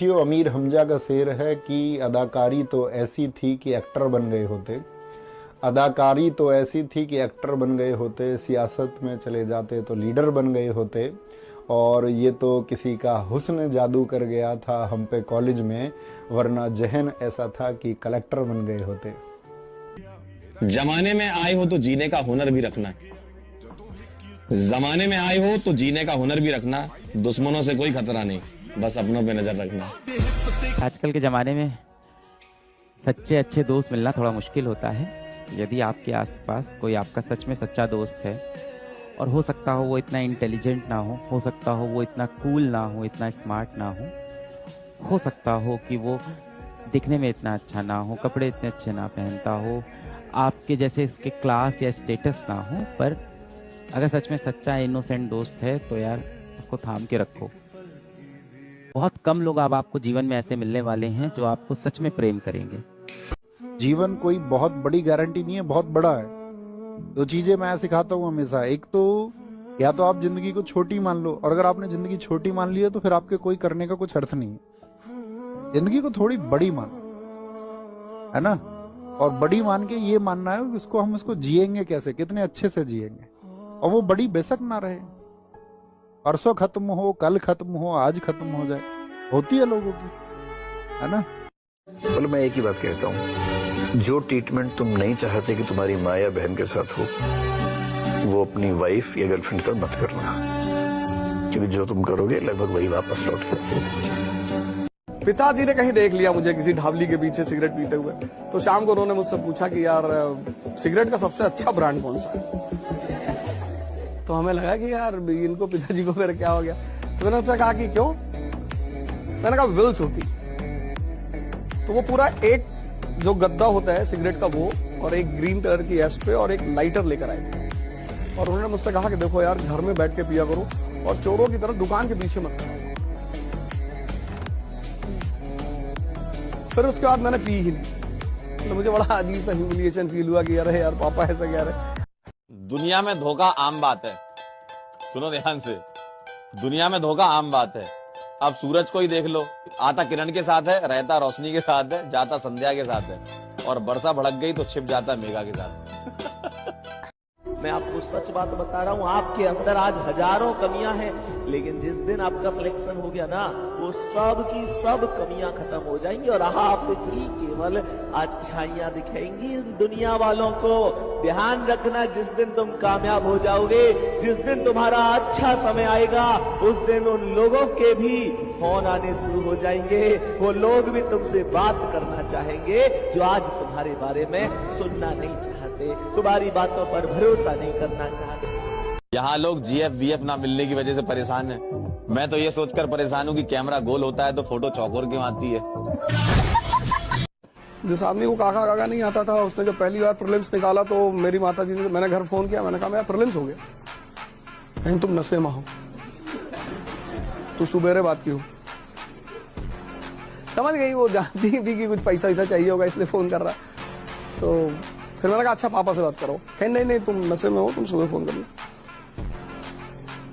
देखियो, अमीर हमजा का शेर है कि अदाकारी तो ऐसी थी कि एक्टर बन गए होते। अदाकारी तो ऐसी थी कि एक्टर बन गए होते, सियासत में चले जाते तो लीडर बन गए होते। और ये तो किसी का हुस्न जादू कर गया था हम पे कॉलेज में, वरना जहन ऐसा था कि कलेक्टर बन गए होते। जमाने में आए हो तो जीने का हुनर भी रखना। जमाने में आए हो तो जीने का हुनर भी रखना। दुश्मनों से कोई खतरा नहीं, बस अपनों पे नजर रखना। आजकल के ज़माने में सच्चे अच्छे दोस्त मिलना थोड़ा मुश्किल होता है। यदि आपके आसपास कोई आपका सच में सच्चा दोस्त है, और हो सकता हो वो इतना इंटेलिजेंट ना हो सकता हो वो इतना कूल ना हो, इतना स्मार्ट ना हो सकता हो कि वो दिखने में इतना अच्छा ना हो, कपड़े इतने अच्छे ना पहनता हो, आपके जैसे उसके क्लास या स्टेटस ना हो, पर अगर सच में सच्चा इनोसेंट दोस्त है तो यार उसको थाम के रखो। बहुत कम लोग अब आपको जीवन में ऐसे मिलने वाले हैं जो आपको सच में प्रेम करेंगे। जीवन कोई बहुत बड़ी गारंटी नहीं है, बहुत बड़ा है। दो चीजें मैं सिखाता हूँ हमेशा। एक तो या तो आप जिंदगी को छोटी मान लो, और अगर आपने जिंदगी छोटी मान ली है तो फिर आपके कोई करने का कुछ अर्थ नहीं है। जिंदगी को थोड़ी बड़ी मानो, है ना। और बड़ी मान के ये मानना है कि इसको हम इसको जिएंगे कैसे, कितने अच्छे से जिएंगे। और वो बड़ी बेशक ना रहे, परसों खत्म हो, कल खत्म हो, आज खत्म हो जाए, होती है लोगों की, है ना। बोले मैं एक ही बात कहता हूँ, जो ट्रीटमेंट तुम नहीं चाहते कि तुम्हारी माँ या बहन के साथ हो, वो अपनी वाइफ या गर्लफ्रेंड के साथ मत करना, क्योंकि जो तुम करोगे लगभग वही वापस लौट कर। पिताजी ने कहीं देख लिया मुझे किसी ढाबली के पीछे सिगरेट पीते हुए, तो शाम को उन्होंने मुझसे पूछा कि यार सिगरेट का सबसे अच्छा ब्रांड कौन सा है। तो हमें लगा कि यार इनको पिताजी को फिर क्या हो गया। तो मैंने उससे कहा कि क्यों। मैंने कहा विल्स होती। तो वो पूरा एक जो गद्दा होता है सिगरेट का वो, और एक ग्रीन कलर की एस्ट्रे और एक लाइटर लेकर आए थे। और उन्होंने मुझसे कहा कि देखो यार, घर में बैठ के पिया करो और चोरों की तरह दुकान के पीछे मत करो। फिर उसके बाद मैंने पी ही नहीं। तो मुझे बड़ा अजीब सा ह्यूमिलिएशन फील हुआ कि अरे यार पापा ऐसा कह रहे। दुनिया में धोखा आम बात है। सुनो ध्यान से, दुनिया में धोखा आम बात है। अब सूरज को ही देख लो, आता किरण के साथ है, रहता रोशनी के साथ है, जाता संध्या के साथ है, और बरसा भड़क गई तो छिप जाता मेघा के साथ। मैं आपको सच बात बता रहा हूँ, आपके अंदर आज हजारों कमियां हैं, लेकिन जिस दिन आपका सिलेक्शन हो गया ना, वो सब की सब कमियां खत्म हो जाएंगी और आपकी केवल अच्छाइयां दिखेंगी इन दुनिया वालों को। ध्यान रखना, जिस दिन तुम कामयाब हो जाओगे, जिस दिन तुम्हारा अच्छा समय आएगा, उस दिन उन लोगों के भी फोन आने शुरू हो जाएंगे। वो लोग भी तुमसे बात करना चाहेंगे जो आज तुम्हारे बारे में सुनना नहीं चाहते, तुम्हारी बातों पर भरोसा नहीं करना चाहते। यहाँ लोग जीएफ बीएफ ना मिलने की वजह से परेशान है। मैं तो ये सोचकर परेशान हूँ कि कैमरा गोल होता है तो फोटो चौकोर क्यों आती है। जिस आदमी को काका काका नहीं आता था, उसने जब पहली बार प्रीलिम्स निकाला तो मेरी माता जी ने, मैंने घर फोन किया, मैंने कहा मेरा प्रीलिम्स हो गया। कहीं तुम नशे में हो, तू सुबेरे बात की हो। समझ गई, वो जानती थी कि कुछ पैसा वैसा चाहिए होगा इसलिए फोन कर रहा। तो फिर मैंने कहा अच्छा पापा से बात करो। कहीं नहीं नहीं, तुम नशे में हो, तुम सुबह फोन कर लो।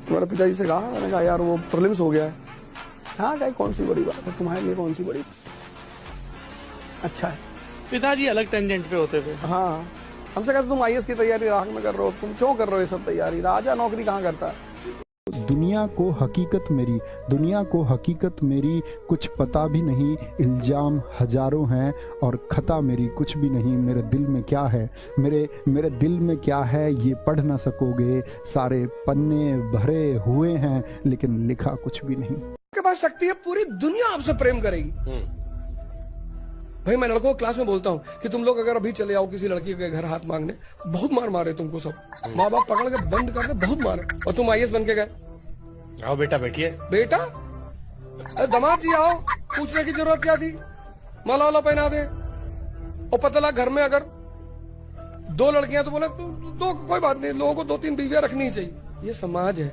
तुम्हारे पिताजी से कहा, मैंने कहा यार वो प्रीलिम्स हो गया है। हाँ कहीं कौन सी बड़ी बात है, तुम्हारे लिए कौन सी बड़ी। अच्छा है। पिताजी अलग टेंजेंट पे होते थे। हाँ, हमसे कहते तुम आईएएस की तैयारी राह में कर रहे हो, तुम क्यों कर रहे हो ये सब तैयारी, राजा नौकरी कहाँ करता है। दुनिया को हकीकत मेरी, दुनिया को हकीकत मेरी कुछ पता भी नहीं, इल्जाम हजारों हैं और खता मेरी कुछ भी नहीं। मेरे दिल में क्या है, मेरे दिल में क्या है ये पढ़ ना सकोगे। सारे पन्ने भरे हुए हैं लेकिन लिखा कुछ भी नहीं। आपके पास शक्ति है, पूरी दुनिया आपसे प्रेम करेगी। भाई मैं लड़कों क्लास में बोलता हूँ कि तुम लोग अगर अभी चले आओ किसी लड़की के घर हाथ मांगने, बहुत मार मारे तुमको सब, माँ बाप पकड़ के बंद कर दे, बहुत मारे, और तुम आईएएस बन के गए। आओ बेटा बैठिए। बेटा दामाद जी आओ, पूछने की जरूरत क्या थी, माला वाला पहना दे। और पता लगा घर में अगर 2 लड़कियां तो बोले तो कोई बात नहीं, लोगों को 2-3 बीवियां रखनी ही चाहिए। ये समाज है।